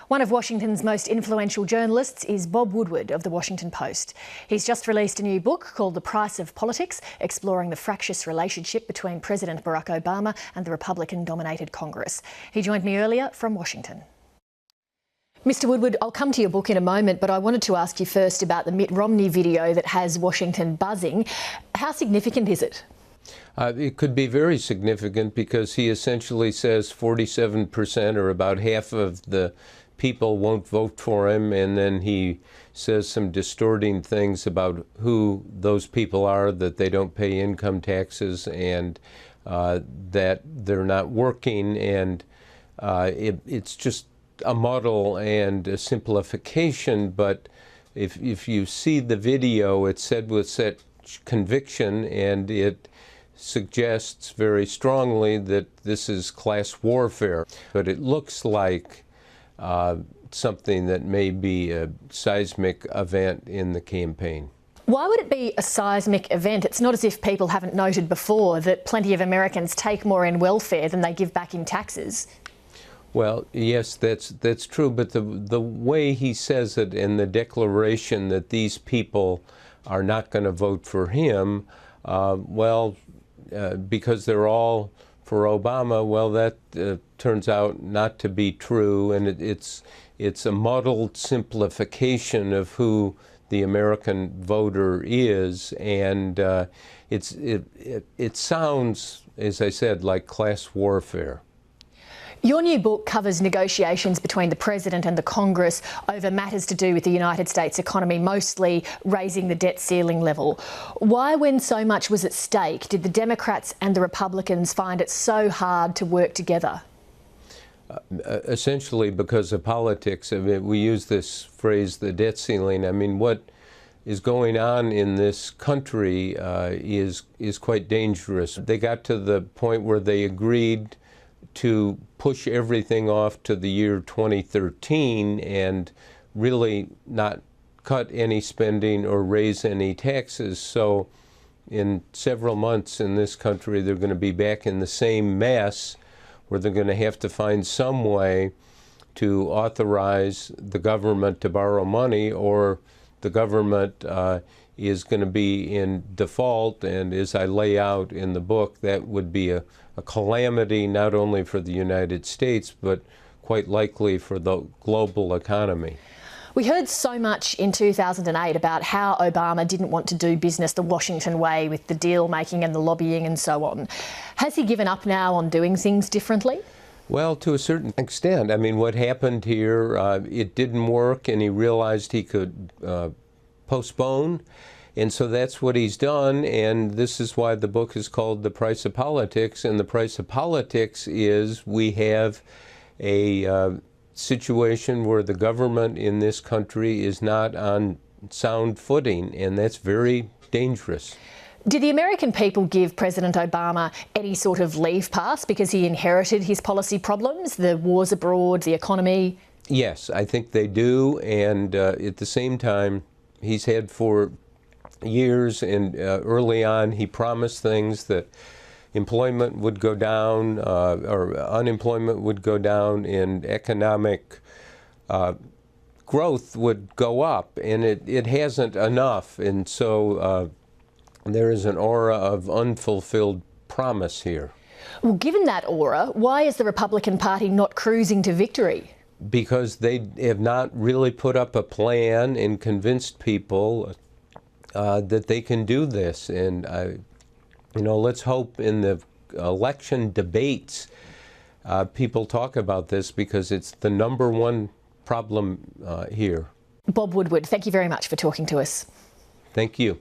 One of Washington's most influential journalists is Bob Woodward of The Washington Post. He's just released a new book called The Price of Politics, exploring the fractious relationship between President Barack Obama and the Republican-dominated Congress. He joined me earlier from Washington. Mr. Woodward, I'll come to your book in a moment, but I wanted to ask you first about the Mitt Romney video that has Washington buzzing. How significant is it? It could be very significant because he essentially says 47% or about half of the people won't vote for him, and then he says some distorting things about who those people are, that they don't pay income taxes and that they're not working, and it's just a muddle and a simplification. But if you see the video, it's said with such conviction, and it suggests very strongly that this is class warfare. But it looks like something that may be a seismic event in the campaign. Why would it be a seismic event? It's not as if people haven't noted before that plenty of Americans take more in welfare than they give back in taxes. Well, yes, that's true, but the way he says it in the declaration that these people are not going to vote for him, because they're all for Obama, well, that turns out not to be true, and it's a muddled simplification of who the American voter is, and it sounds, as I said, like class warfare. Your new book covers negotiations between the President and the Congress over matters to do with the United States economy, mostly raising the debt ceiling level. Why, when so much was at stake, did the Democrats and the Republicans find it so hard to work together? Essentially because of politics. I mean, we use this phrase, the debt ceiling. I mean, what is going on in this country is quite dangerous. They got to the point where they agreed to push everything off to the year 2013 and really not cut any spending or raise any taxes. So in several months in this country, they're going to be back in the same mess where they're going to have to find some way to authorize the government to borrow money, or the government is going to be in default. And as I lay out in the book, that would be a calamity not only for the United States, but quite likely for the global economy. We heard so much in 2008 about how Obama didn't want to do business the Washington way, with the deal making and the lobbying and so on. Has he given up now on doing things differently? Well, to a certain extent. I mean, what happened here, it didn't work, and he realized he could postpone. And so that's what he's done, and this is why the book is called The Price of Politics. And the price of politics is we have a situation where the government in this country is not on sound footing, and that's very dangerous. Did the American people give President Obama any sort of leave pass because he inherited his policy problems, the wars abroad, the economy? Yes, I think they do, and at the same time, he's had for years, and early on he promised things that employment would go down, or unemployment would go down, and economic growth would go up, and it hasn't enough, and so there is an aura of unfulfilled promise here. Well, given that aura, why is the Republican Party not cruising to victory? Because they have not really put up a plan and convinced people that they can do this. And, let's hope in the election debates people talk about this, because it's the #1 problem here. Bob Woodward, thank you very much for talking to us. Thank you.